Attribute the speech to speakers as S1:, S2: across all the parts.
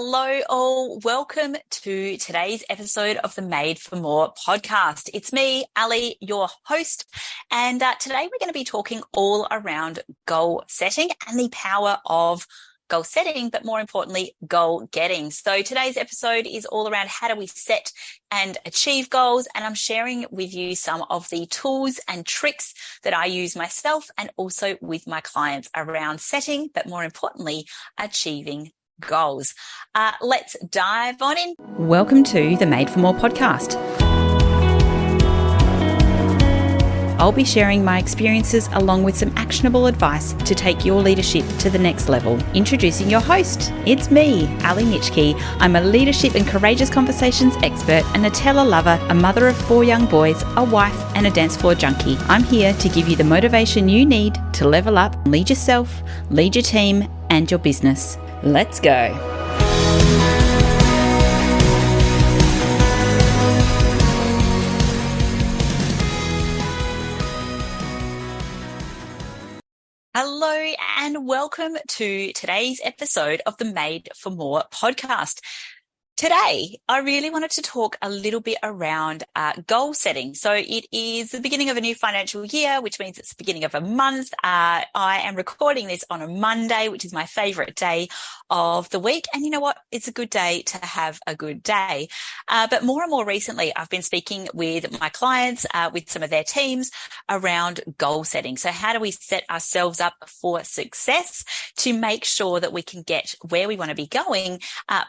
S1: Hello all, welcome to today's episode of the Made for More podcast. It's me, Ally, your host, and today we're going to be talking all around goal setting and the power of goal setting, but more importantly, goal getting. So today's episode is all around how do we set and achieve goals, and I'm sharing with you some of the tools and tricks that I use myself and also with my clients around setting, but more importantly, achieving goals. Let's dive on in.
S2: Welcome to the Made for More podcast. I'll be sharing my experiences along with some actionable advice to take your leadership to the next level. Introducing your host, it's me, Ally Nitschke. I'm a leadership and courageous conversations expert, a Nutella lover, a mother of 4 young boys, a wife, and a dance floor junkie. I'm here to give you the motivation you need to level up, lead yourself, lead your team, and your business. Let's go.
S1: Hello and welcome to today's episode of the Made for More podcast. Today, I really wanted to talk a little bit around goal setting. So it is the beginning of a new financial year, which means it's the beginning of a month. I am recording this on a Monday, which is my favorite day of the week. And you know what? It's a good day to have a good day. But more and more recently, I've been speaking with my clients, with some of their teams around goal setting. So how do we set ourselves up for success to make sure that we can get where we want to be going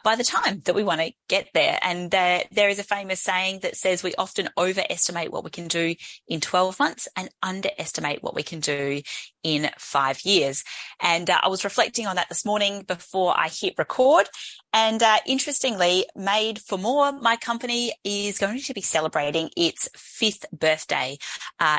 S1: by the time that we want to get there? And there is a famous saying that says we often overestimate what we can do in 12 months and underestimate what we can do in 5 years. And I was reflecting on that this morning before I hit record. And interestingly, Made for More, my company, is going to be celebrating its 5th birthday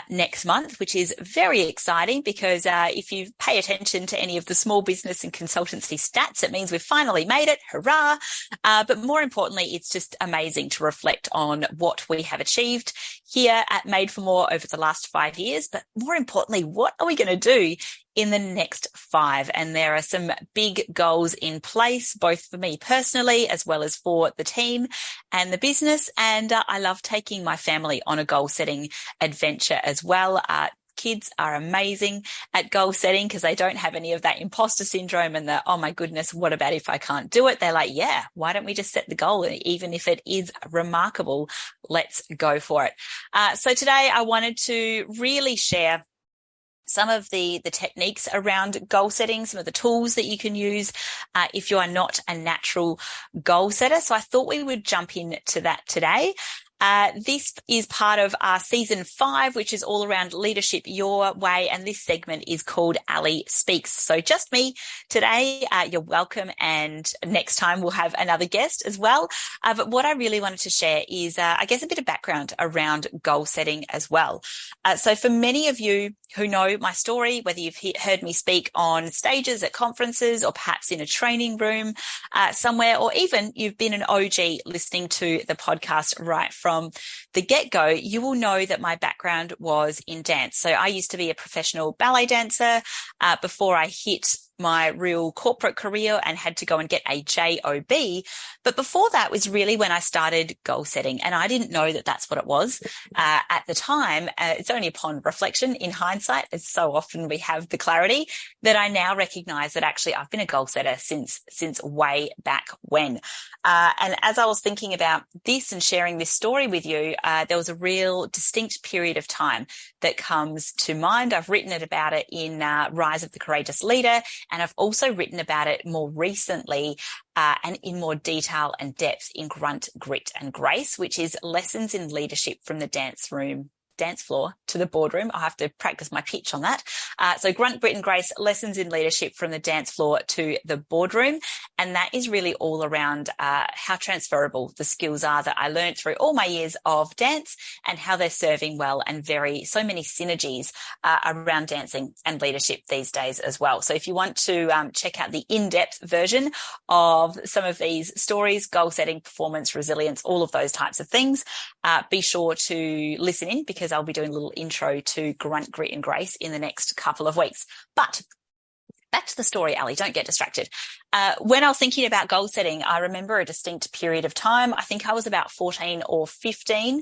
S1: next month, which is very exciting because if you pay attention to any of the small business and consultancy stats, it means we've finally made it. Hurrah. But more importantly, it's just amazing to reflect on what we have achieved here at Made for More over the last 5 years. But more importantly, what are we going to do in the next 5? And there are some big goals in place, both for me personally, as well as for the team and the business. And I love taking my family on a goal setting adventure as well. Kids are amazing at goal setting because they don't have any of that imposter syndrome and the, oh my goodness, what about if I can't do it? They're like, yeah, why don't we just set the goal? And even if it is remarkable, let's go for it. So today I wanted to really share some of the techniques around goal setting, some of the tools that you can use if you are not a natural goal setter. So I thought we would jump into that today. This is part of our season 5, which is all around leadership your way. And this segment is called Ally Speaks. So just me today. You're welcome. And next time we'll have another guest as well. But what I really wanted to share is, I guess, a bit of background around goal setting as well. So for many of you who know my story, whether you've heard me speak on stages at conferences or perhaps in a training room somewhere, or even you've been an OG listening to the podcast right from the get-go, you will know that my background was in dance. So I used to be a professional ballet dancer before I hit my real corporate career and had to go and get a job. But before that was really when I started goal setting. And I didn't know that that's what it was at the time. It's only upon reflection in hindsight, as so often we have the clarity, that I now recognize that actually I've been a goal setter since way back when. And as I was thinking about this and sharing this story with you, there was a real distinct period of time that comes to mind. I've written about it in Rise of the Courageous Leader. And I've also written about it more recently and in more detail and depth in Grunt, Grit and Grace, which is lessons in leadership from the dance floor to the boardroom. I'll have to practice my pitch on that. So Grunt, Grit and Grace, lessons in leadership from the dance floor to the boardroom. And that is really all around how transferable the skills are that I learned through all my years of dance and how they're serving well, and so many synergies around dancing and leadership these days as well. So if you want to check out the in-depth version of some of these stories, goal setting, performance, resilience, all of those types of things, be sure to listen in, because I'll be doing a little intro to Grunt, Grit and Grace in the next couple of weeks. But back to the story, Ally, don't get distracted. When I was thinking about goal setting, I remember a distinct period of time. I think I was about 14 or 15.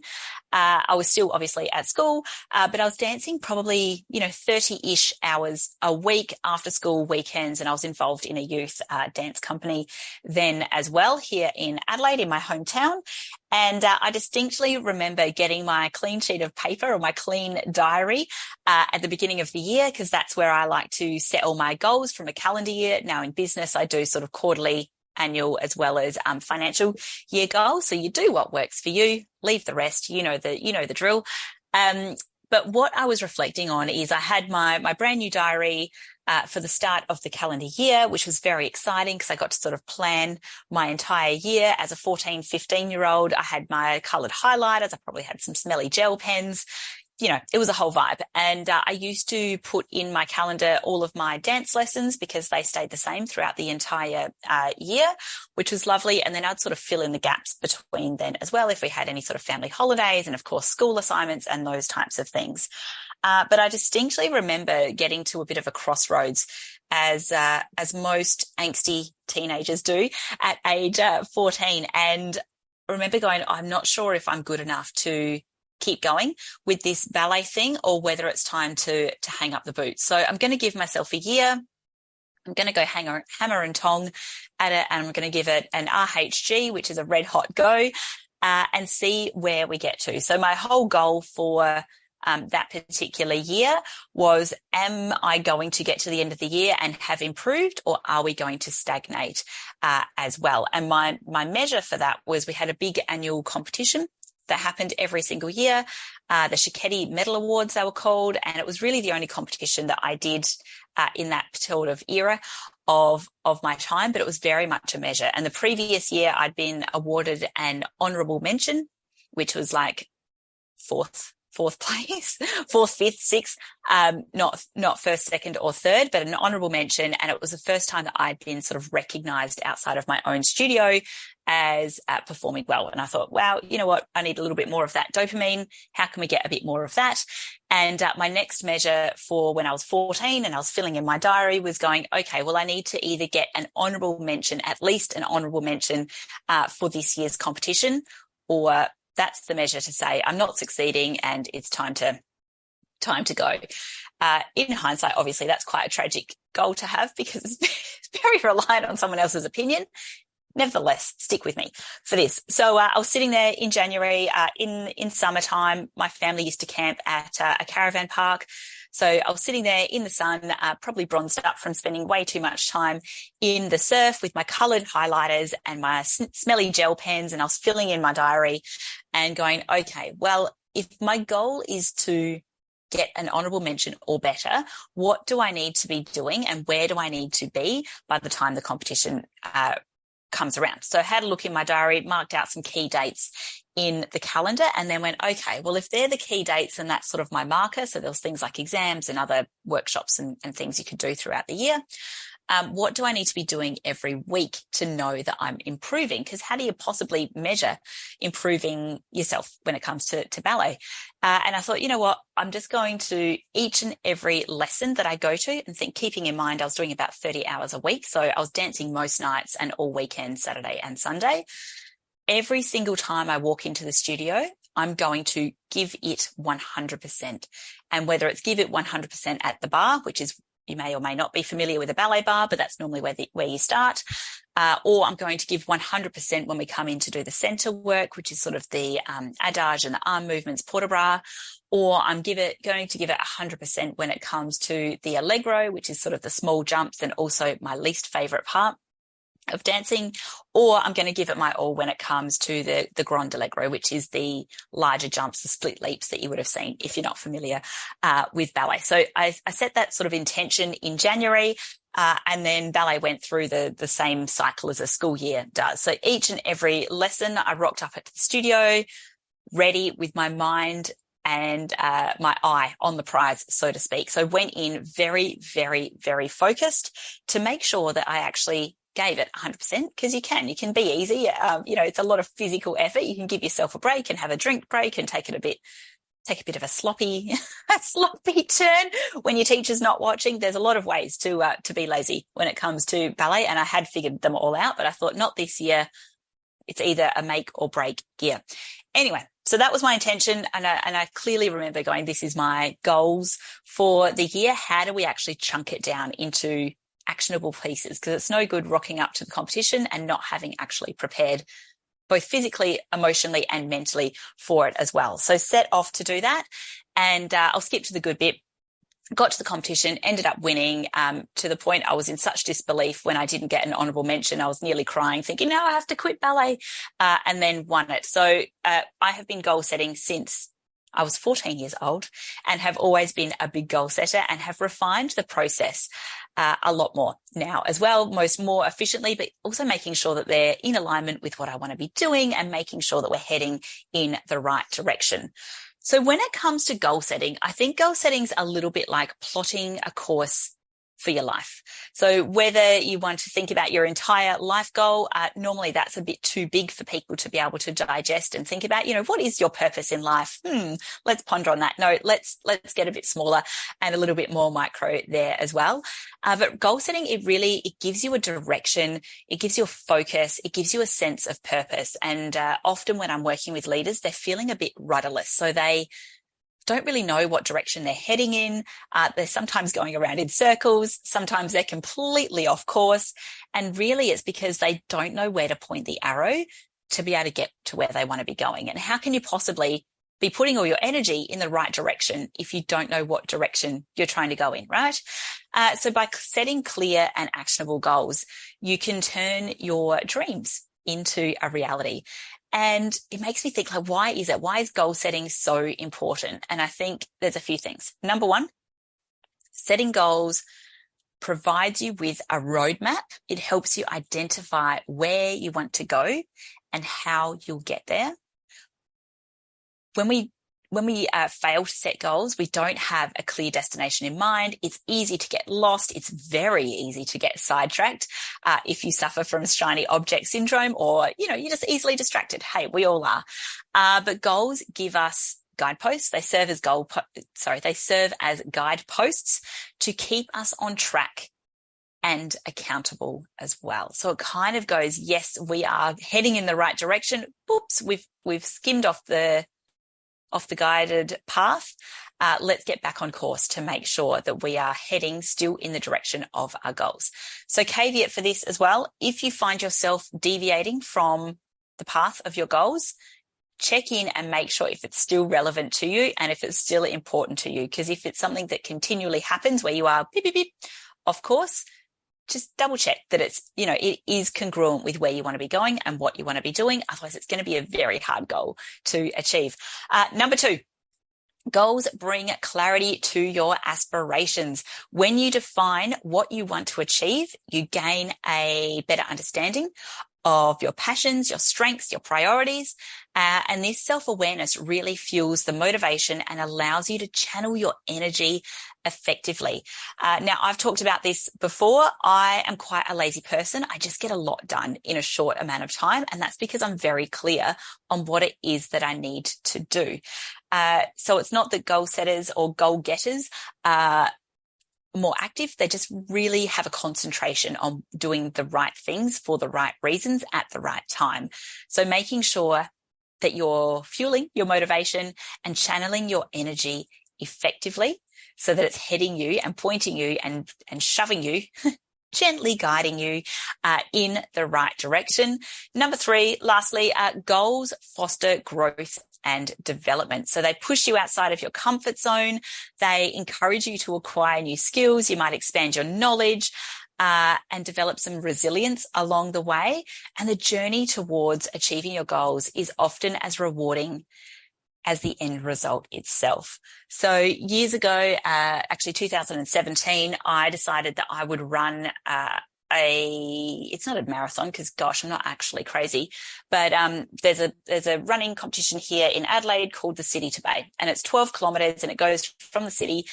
S1: I was still obviously at school, but I was dancing probably, 30-ish hours a week after school weekends. And I was involved in a youth dance company then as well here in Adelaide, in my hometown. And I distinctly remember getting my clean sheet of paper or my clean diary at the beginning of the year, because that's where I like to set all my goals from a calendar year. Now in business, I do sort of quarterly, annual, as well as financial year goals. So you do what works for you, leave the rest. You know the drill. But what I was reflecting on is I had my brand new diary for the start of the calendar year, which was very exciting because I got to sort of plan my entire year as a 14, 15-year-old. I had my coloured highlighters. I probably had some smelly gel pens. It was a whole vibe. And I used to put in my calendar all of my dance lessons because they stayed the same throughout the entire year, which was lovely. And then I'd sort of fill in the gaps between then as well if we had any sort of family holidays and, of course, school assignments and those types of things. But I distinctly remember getting to a bit of a crossroads as most angsty teenagers do at age 14. And I remember going, I'm not sure if I'm good enough to keep going with this ballet thing or whether it's time to hang up the boots. So I'm going to give myself a year. I'm going to go hammer and tong at it, and I'm going to give it an RHG, which is a red hot go, and see where we get to. So my whole goal for that particular year was, am I going to get to the end of the year and have improved, or are we going to stagnate as well? And my measure for that was we had a big annual competition that happened every single year, the Shiketti Medal Awards, they were called, and it was really the only competition that I did in that sort of era of my time, but it was very much a measure. And the previous year I'd been awarded an honourable mention, which was like fourth place, fourth, fifth, sixth, not first, second or third, but an honourable mention. And it was the first time that I'd been sort of recognised outside of my own studio as performing well. And I thought, wow, you know what? I need a little bit more of that dopamine. How can we get a bit more of that? And my next measure for when I was 14 and I was filling in my diary was going, okay, well, I need to either get an honourable mention, at least an honourable mention for this year's competition, or that's the measure to say I'm not succeeding and it's time to go. In hindsight, obviously, that's quite a tragic goal to have because it's very reliant on someone else's opinion. Nevertheless, stick with me for this. So I was sitting there in January in summertime. My family used to camp at a caravan park. So I was sitting there in the sun, probably bronzed up from spending way too much time in the surf with my coloured highlighters and my smelly gel pens. And I was filling in my diary and going, okay, well, if my goal is to get an honourable mention or better, what do I need to be doing and where do I need to be by the time the competition comes around? So I had a look in my diary, marked out some key dates in the calendar, and then went, okay, well, if they're the key dates and that's sort of my marker, so there's things like exams and other workshops and things you could do throughout the year, what do I need to be doing every week to know that I'm improving? Because how do you possibly measure improving yourself when it comes to ballet? And I thought, you know what, I'm just going to each and every lesson that I go to and think, keeping in mind I was doing about 30 hours a week. So I was dancing most nights and all weekends, Saturday and Sunday. Every single time I walk into the studio, I'm going to give it 100%. And whether it's give it 100% at the bar, which is, you may or may not be familiar with a ballet bar, but that's normally where you start. Or I'm going to give 100% when we come in to do the center work, which is sort of the adage and the arm movements, port de bras. Or I'm going to give it 100% when it comes to the allegro, which is sort of the small jumps and also my least favorite part of dancing. Or I'm going to give it my all when it comes to the grand allegro, which is the larger jumps, the split leaps that you would have seen if you're not familiar with ballet. So I set that sort of intention in January, and then ballet went through the same cycle as a school year does. So each and every lesson I rocked up at the studio, ready with my mind and my eye on the prize, so to speak. So went in very, very, very focused to make sure that I actually gave it 100%, because you can be easy. It's a lot of physical effort. You can give yourself a break and have a drink break and take it a bit take a bit of a sloppy turn when your teacher's not watching. There's a lot of ways to be lazy when it comes to ballet, and I had figured them all out, but I thought not this year. It's either a make or break year. Anyway, so that was my intention, and I clearly remember going, this is my goals for the year. How do we actually chunk it down into actionable pieces? Because it's no good rocking up to the competition and not having actually prepared both physically, emotionally, and mentally for it as well. So set off to do that. And I'll skip to the good bit. Got to the competition, ended up winning, to the point I was in such disbelief when I didn't get an honourable mention. I was nearly crying, thinking, no, I have to quit ballet, and then won it. So I have been goal setting since I was 14 years old, and have always been a big goal setter, and have refined the process a lot more now as well, more efficiently, but also making sure that they're in alignment with what I want to be doing, and making sure that we're heading in the right direction. So when it comes to goal setting, I think goal setting's a little bit like plotting a course for your life. So whether you want to think about your entire life goal, normally that's a bit too big for people to be able to digest and think about, what is your purpose in life? Let's ponder on that. No, let's get a bit smaller and a little bit more micro there as well. But goal setting, it gives you a direction. It gives you a focus. It gives you a sense of purpose. And often when I'm working with leaders, they're feeling a bit rudderless. So they don't really know what direction they're heading in. They're sometimes going around in circles. Sometimes they're completely off course. And really it's because they don't know where to point the arrow to be able to get to where they want to be going. And how can you possibly be putting all your energy in the right direction if you don't know what direction you're trying to go in, right? So by setting clear and actionable goals, you can turn your dreams into a reality. And it makes me think, why is goal setting so important? And I think there's a few things. Number one, setting goals provides you with a roadmap. It helps you identify where you want to go and how you'll get there. When we fail to set goals, we don't have a clear destination in mind. It's easy to get lost. It's very easy to get sidetracked if you suffer from shiny object syndrome, or, you're just easily distracted. Hey, we all are. But goals give us guideposts. They serve as guideposts to keep us on track and accountable as well. So it kind of goes, yes, we are heading in the right direction. Oops, we've skimmed off the guided path. Let's get back on course to make sure that we are heading still in the direction of our goals. So caveat for this as well, if you find yourself deviating from the path of your goals, check in and make sure if it's still relevant to you and if it's still important to you. Because if it's something that continually happens where you are beep, beep, beep, off course, just double check that it's, it is congruent with where you want to be going and what you want to be doing. Otherwise, it's going to be a very hard goal to achieve. Number two, goals bring clarity to your aspirations. When you define what you want to achieve, you gain a better understanding of your passions, your strengths, your priorities. And this self-awareness really fuels the motivation and allows you to channel your energy effectively. Now, I've talked about this before. I am quite a lazy person. I just get a lot done in a short amount of time. And that's because I'm very clear on what it is that I need to do. So it's not that goal setters or goal getters are more active. They just really have a concentration on doing the right things for the right reasons at the right time. So making sure that you're fueling your motivation and channeling your energy effectively so that it's heading you and pointing you and shoving you, gently guiding you in the right direction. Number three, lastly, goals foster growth and development. So they push you outside of your comfort zone. They encourage you to acquire new skills. You might expand your knowledge and develop some resilience along the way. And the journey towards achieving your goals is often as rewarding as the end result itself. So years ago, actually 2017, I decided that I would run it's not a marathon because gosh, I'm not actually crazy, but there's a running competition here in Adelaide called the City to Bay, and it's 12 kilometres and it goes from the city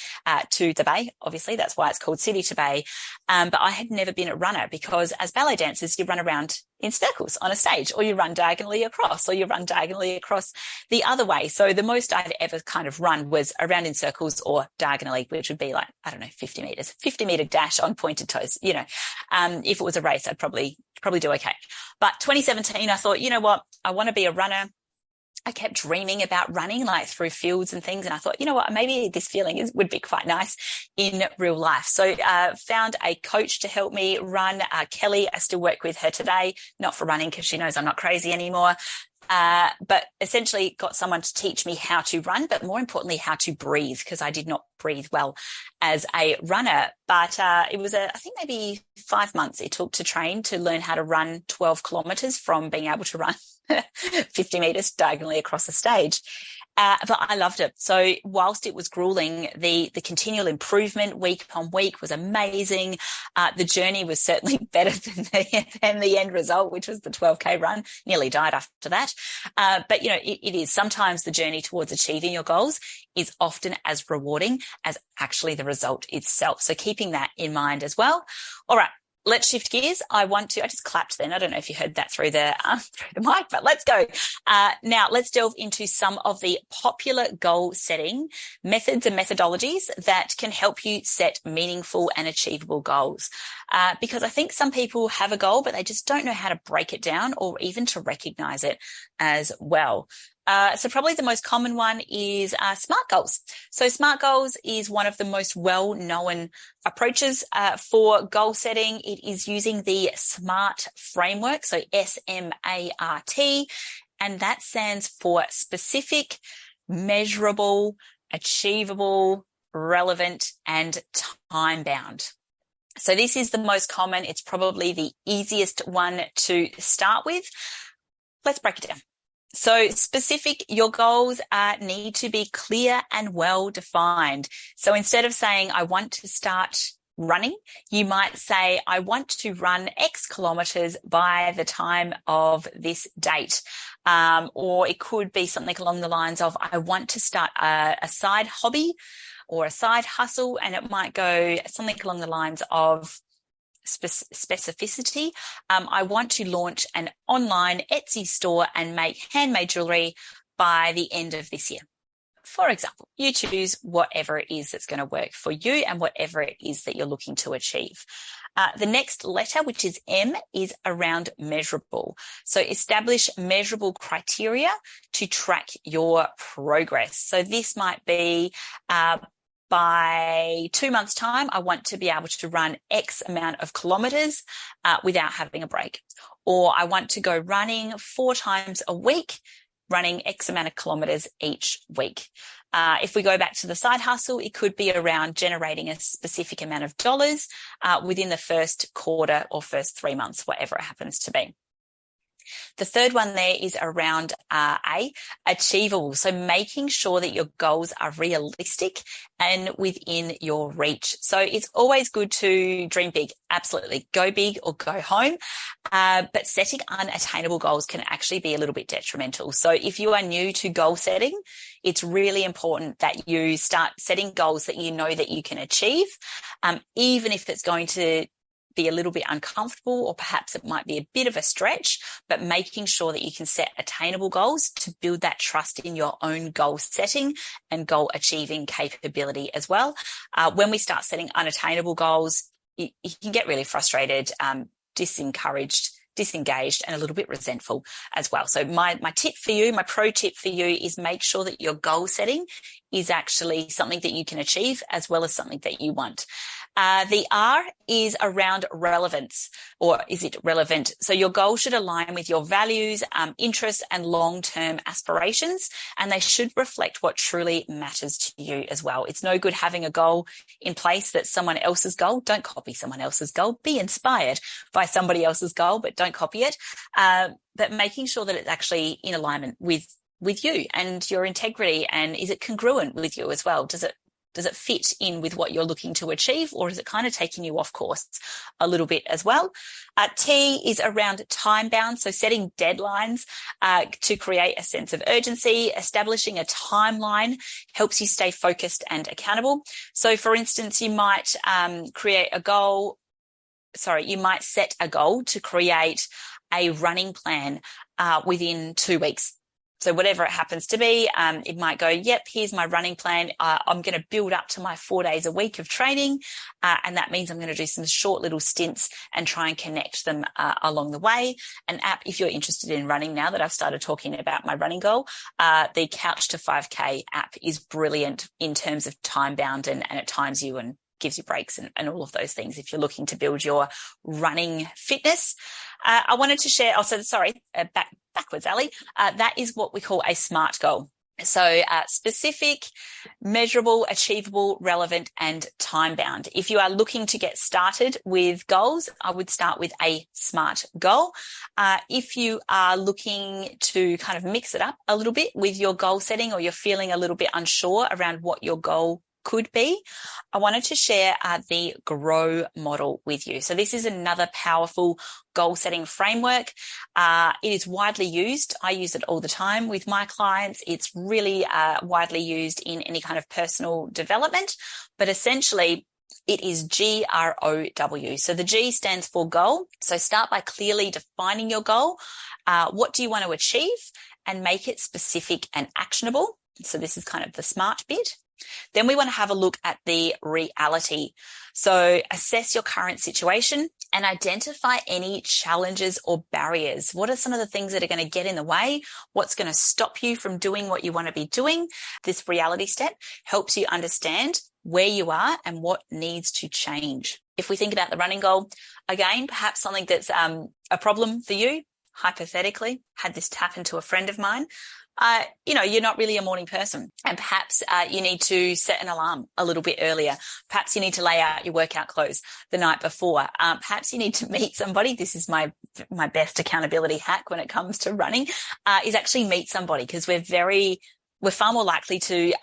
S1: to the bay. Obviously, that's why it's called City to Bay. But I had never been a runner because as ballet dancers, you run around in circles on a stage, or you run diagonally across, or you run diagonally across the other way. So the most I'd ever kind of run was around in circles or diagonally, which would be like, I don't know, 50 meters, 50-meter dash on pointed toes. If it was a race, I'd probably do okay. But 2017, I thought, you know what? I want to be a runner. I kept dreaming about running like through fields and things. And I thought, you know what, maybe this feeling would be quite nice in real life. So found a coach to help me run, Kelly. I still work with her today, not for running because she knows I'm not crazy anymore. But essentially got someone to teach me how to run, but more importantly, how to breathe, because I did not breathe well as a runner. But it was I think maybe 5 months it took to train to learn how to run 12 kilometers from being able to run 50 meters diagonally across the stage. But I loved it. So whilst it was grueling, the continual improvement week on week was amazing. The journey was certainly better than the end result, which was the 12K run. Nearly died after that. But it is sometimes the journey towards achieving your goals is often as rewarding as actually the result itself. So keeping that in mind as well. All right. Let's shift gears. I just clapped then. I don't know if you heard that through the mic, but let's go. Now let's delve into some of the popular goal setting methods and methodologies that can help you set meaningful and achievable goals. Because I think some people have a goal, but they just don't know how to break it down or even to recognize it as well. So probably the most common one is SMART goals. So SMART goals is one of the most well-known approaches for goal setting. It is using the SMART framework, so SMART, and that stands for specific, measurable, achievable, relevant, and time-bound. So this is the most common. It's probably the easiest one to start with. Let's break it down. So specific, your goals need to be clear and well defined. So instead of saying, I want to start running, you might say, I want to run X kilometers by the time of this date. Or it could be something along the lines of, I want to start a side hobby or a side hustle. And it might go something along the lines of specificity. I want to launch an online Etsy store and make handmade jewelry by the end of this year. For example, you choose whatever it is that's going to work for you and whatever it is that you're looking to achieve. The next letter, which is M, is around measurable. So establish measurable criteria to track your progress. So this might be by 2 months' time, I want to be able to run X amount of kilometers without having a break. Or I want to go running 4 times a week, running X amount of kilometers each week. If we go back to the side hustle, it could be around generating a specific amount of dollars within the first quarter or first 3 months, whatever it happens to be. The third one there is around achievable. So making sure that your goals are realistic and within your reach. So it's always good to dream big. Absolutely. Go big or go home. But setting unattainable goals can actually be a little bit detrimental. So if you are new to goal setting, it's really important that you start setting goals that you know that you can achieve, even if it's going to be a little bit uncomfortable, or perhaps it might be a bit of a stretch, but making sure that you can set attainable goals to build that trust in your own goal setting and goal achieving capability as well. When we start setting unattainable goals, you can get really frustrated, disengaged, and a little bit resentful as well. So my tip for you, my pro tip for you, is make sure that your goal setting is actually something that you can achieve as well as something that you want. The R is around relevance, or is it relevant? So your goal should align with your values, interests, and long-term aspirations, and they should reflect what truly matters to you as well. It's no good having a goal in place that's someone else's goal. Don't copy someone else's goal. Be inspired by somebody else's goal, but don't copy it. But making sure that it's actually in alignment with you and your integrity, and is it congruent with you as well? Does it fit in with what you're looking to achieve, or is it kind of taking you off course a little bit as well? T is around time bound. So setting deadlines to create a sense of urgency. Establishing a timeline helps you stay focused and accountable. So for instance, you might set a goal to create a running plan within 2 weeks. So whatever it happens to be, it might go, yep, here's my running plan. I'm going to build up to my 4 days a week of training. And that means I'm going to do some short little stints and try and connect them along the way. An app, if you're interested in running now that I've started talking about my running goal, the Couch to 5K app is brilliant in terms of time bound and it times you and gives you breaks and all of those things if you're looking to build your running fitness. I wanted to share, backwards, Ally. That is what we call a SMART goal. So specific, measurable, achievable, relevant, and time-bound. If you are looking to get started with goals, I would start with a SMART goal. If you are looking to kind of mix it up a little bit with your goal setting, or you're feeling a little bit unsure around what your goal could be, I wanted to share the GROW model with you. So this is another powerful goal setting framework. It is widely used. I use it all the time with my clients. It's really widely used in any kind of personal development, but essentially it is GROW. So the G stands for goal. So start by clearly defining your goal. What do you want to achieve, and make it specific and actionable. So this is kind of the SMART bit. Then we want to have a look at the reality. So assess your current situation and identify any challenges or barriers. What are some of the things that are going to get in the way? What's going to stop you from doing what you want to be doing? This reality step helps you understand where you are and what needs to change. If we think about the running goal, again, perhaps something that's a problem for you, hypothetically, had this happen to a friend of mine. You're not really a morning person, and perhaps you need to set an alarm a little bit earlier. Perhaps you need to lay out your workout clothes the night before. Perhaps you need to meet somebody. This is my best accountability hack when it comes to running, is actually meet somebody, because we're far more likely to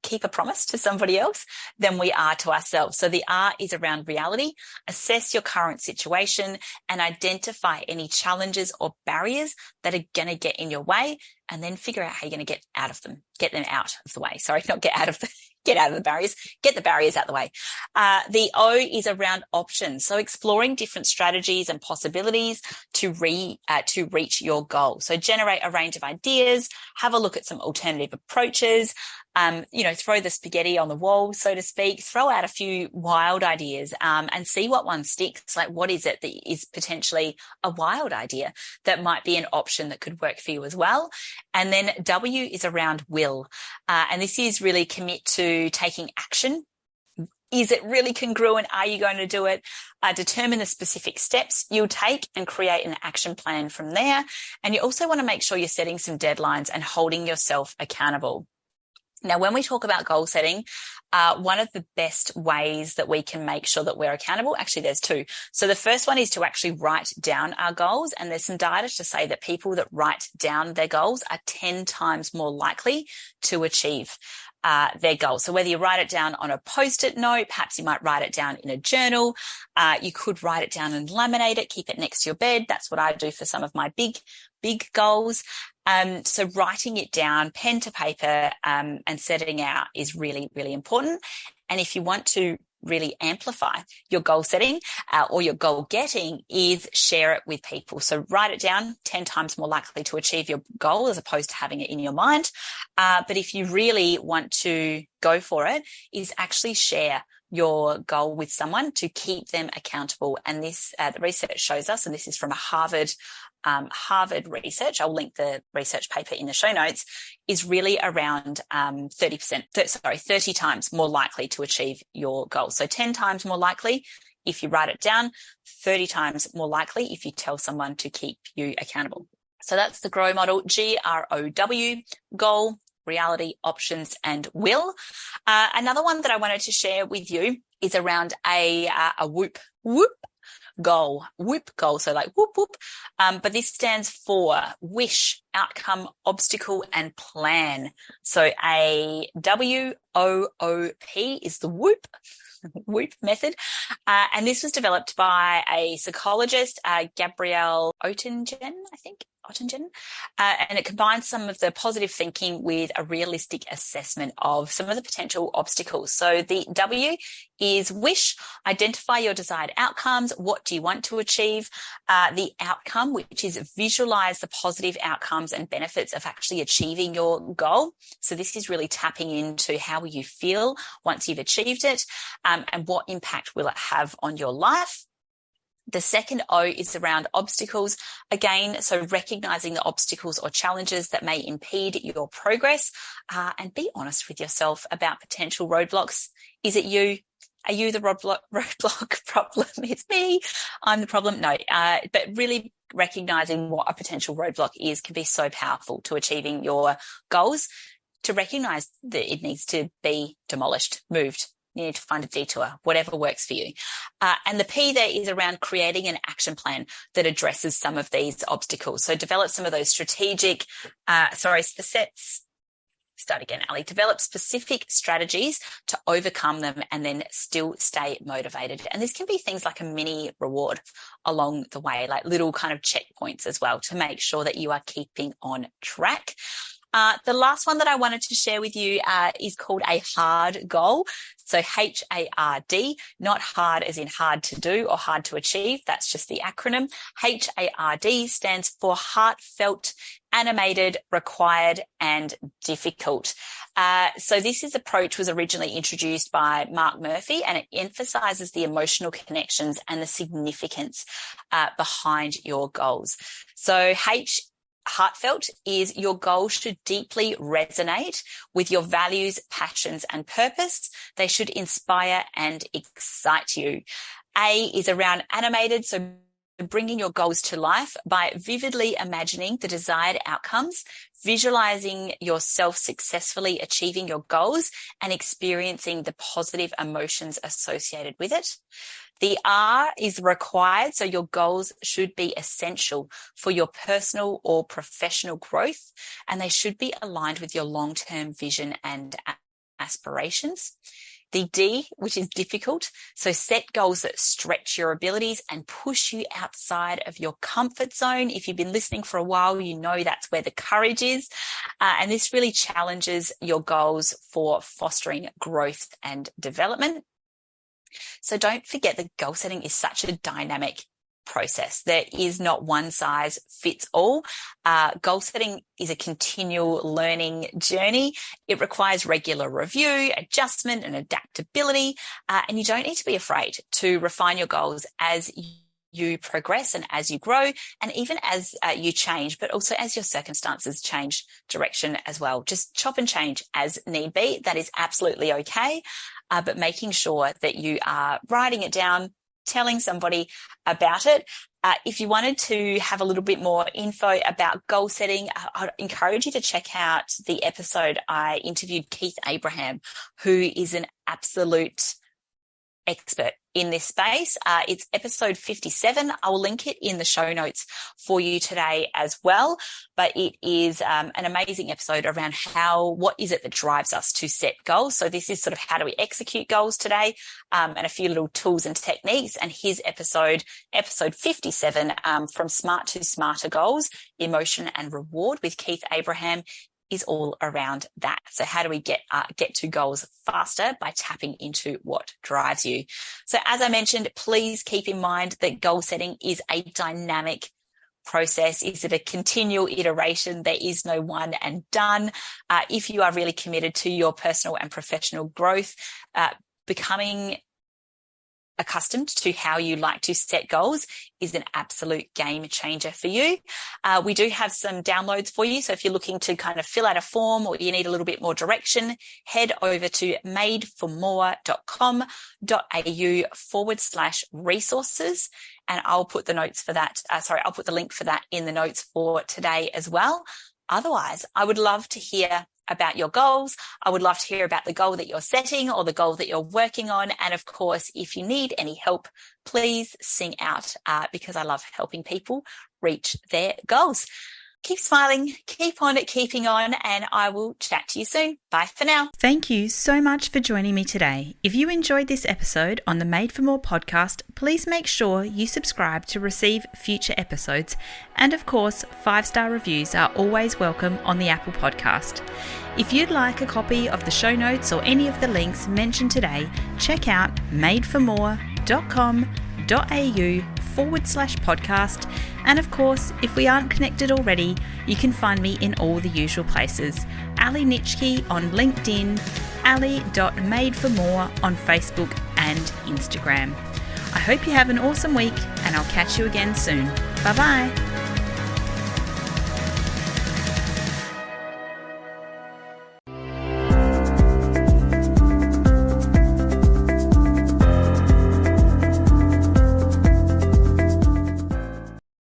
S1: keep a promise to somebody else than we are to ourselves. So the R is around reality. Assess your current situation and identify any challenges or barriers that are going to get in your way, and then figure out how you're going to get them out of the way. Sorry, not get out of the barriers, get the barriers out of the way. The O is around options. So exploring different strategies and possibilities to reach your goal. So generate a range of ideas, have a look at some alternative approaches, throw the spaghetti on the wall, so to speak, throw out a few wild ideas, and see what one sticks. Like, what is it that is potentially a wild idea that might be an option that could work for you as well? And then W is around will. And this is really commit to taking action. Is it really congruent? Are you going to do it? Determine the specific steps you'll take and create an action plan from there. And you also want to make sure you're setting some deadlines and holding yourself accountable. Now, when we talk about goal setting, one of the best ways that we can make sure that we're accountable, actually there's two. So the first one is to actually write down our goals. And there's some data to say that people that write down their goals are 10 times more likely to achieve their goals. So whether you write it down on a Post-it note, perhaps you might write it down in a journal. You could write it down and laminate it, keep it next to your bed. That's what I do for some of my big goals. So writing it down, pen to paper, and setting out is really, really important. And if you want to really amplify your goal setting or your goal getting, is share it with people. So write it down, 10 times more likely to achieve your goal as opposed to having it in your mind. But if you really want to go for it, is actually share your goal with someone to keep them accountable. And this, the research shows us, and this is from a Harvard research, I'll link the research paper in the show notes, is really around 30 times more likely to achieve your goal. So 10 times more likely if you write it down, 30 times more likely if you tell someone to keep you accountable. So that's the GROW model, GROW, goal, reality, options, and will. Another one that I wanted to share with you is around a whoop goal, so like whoop whoop. But this stands for wish, outcome, obstacle, and plan. So a WOOP is the WOOP method. And this was developed by a psychologist, Gabrielle Oettingen, I think. And it combines some of the positive thinking with a realistic assessment of some of the potential obstacles. So the W is wish, identify your desired outcomes. What do you want to achieve? The outcome, which is visualize the positive outcomes and benefits of actually achieving your goal. So this is really tapping into how will you feel once you've achieved it, and what impact will it have on your life. The second O is around obstacles. Again, so recognizing the obstacles or challenges that may impede your progress, and be honest with yourself about potential roadblocks. Is it you? Are you the roadblock problem? It's me. I'm the problem. No, but really recognizing what a potential roadblock is can be so powerful to achieving your goals. To recognize that it needs to be demolished, moved. You need to find a detour, whatever works for you. And the P there is around creating an action plan that addresses some of these obstacles. So develop some of those strategic, develop specific strategies to overcome them and then still stay motivated. And this can be things like a mini reward along the way, like little kind of checkpoints as well, to make sure that you are keeping on track. The last one that I wanted to share with you is called a hard goal. So HARD, not hard as in hard to do or hard to achieve. That's just the acronym. HARD stands for heartfelt, animated, required, and difficult. So this approach was originally introduced by Mark Murphy, and it emphasizes the emotional connections and the significance behind your goals. So heartfelt is your goal should deeply resonate with your values, passions, and purpose. They should inspire and excite you. A is around animated, so bringing your goals to life by vividly imagining the desired outcomes, visualizing yourself successfully achieving your goals, and experiencing the positive emotions associated with it. The R is required, so your goals should be essential for your personal or professional growth, and they should be aligned with your long-term vision and aspirations. The D, which is difficult, so set goals that stretch your abilities and push you outside of your comfort zone. If you've been listening for a while, you know that's where the courage is. And this really challenges your goals for fostering growth and development. So don't forget that goal setting is such a dynamic process. There is not one size fits all. Goal setting is a continual learning journey. It requires regular review, adjustment, and adaptability. And you don't need to be afraid to refine your goals as you progress and as you grow, and even as you change, but also as your circumstances change direction as well. Just chop and change as need be. That is absolutely okay. But making sure that you are writing it down, telling somebody about it. If you wanted to have a little bit more info about goal setting, I'd encourage you to check out the episode I interviewed Keith Abraham, who is an absolute expert in this space. It's episode 57. I will link it in the show notes for you today as well. But it is an amazing episode around what is it that drives us to set goals. So this is sort of how do we execute goals today, and a few little tools and techniques. And his episode 57, from Smart to Smarter Goals, Emotion and Reward with Keith Abraham, is all around that. So how do we get to goals faster? By tapping into what drives you. So as I mentioned, please keep in mind that goal setting is a dynamic process. Is it a continual iteration? There is no one and done. If you are really committed to your personal and professional growth, becoming accustomed to how you like to set goals is an absolute game changer for you. We do have some downloads for you. So if you're looking to kind of fill out a form or you need a little bit more direction, head over to madeformore.com.au/resources. And I'll put the notes for that. I'll put the link for that in the notes for today as well. Otherwise, I would love to hear about your goals. I would love to hear about the goal that you're setting or the goal that you're working on. And of course, if you need any help, please sing out, because I love helping people reach their goals. keep smiling, keep on keeping on, and I will chat to you soon. Bye for now.
S2: Thank you so much for joining me today. If you enjoyed this episode on the Made for More podcast, please make sure you subscribe to receive future episodes. And of course, 5-star reviews are always welcome on the Apple Podcast. If you'd like a copy of the show notes or any of the links mentioned today, check out madeformore.com.au/podcast. And of course, if we aren't connected already, you can find me in all the usual places. Ally Nitschke on LinkedIn, ally.madeformore on Facebook and Instagram. I hope you have an awesome week, and I'll catch you again soon. Bye bye.